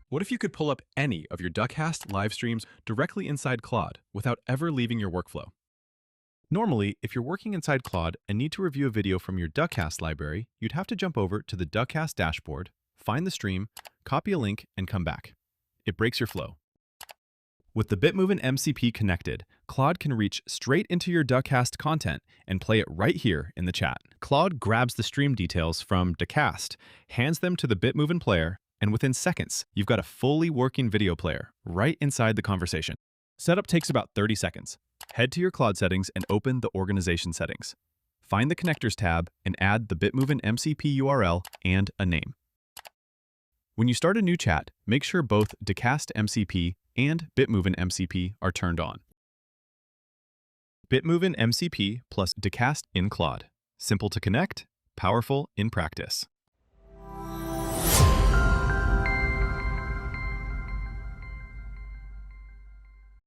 What if you could pull up any of your Dacast live streams directly inside Claude without ever leaving your workflow? Normally, if you're working inside Claude and need to review a video from your Dacast library, you'd have to jump over to the Dacast dashboard, find the stream, copy a link, and come back. It breaks your flow. With the Bitmovin MCP connected, Claude can reach straight into your Dacast content and play it right here in the chat. Claude grabs the stream details from Dacast, hands them to the Bitmovin player, and within seconds, you've got a fully working video player right inside the conversation. Setup takes about 30 seconds. Head to your Claude settings and open the organization settings. Find the Connectors tab and add the Bitmovin MCP URL and a name. When you start a new chat, make sure both Dacast MCP and Bitmovin MCP are turned on. Bitmovin MCP plus Dacast in Claude. Simple to connect, powerful in practice.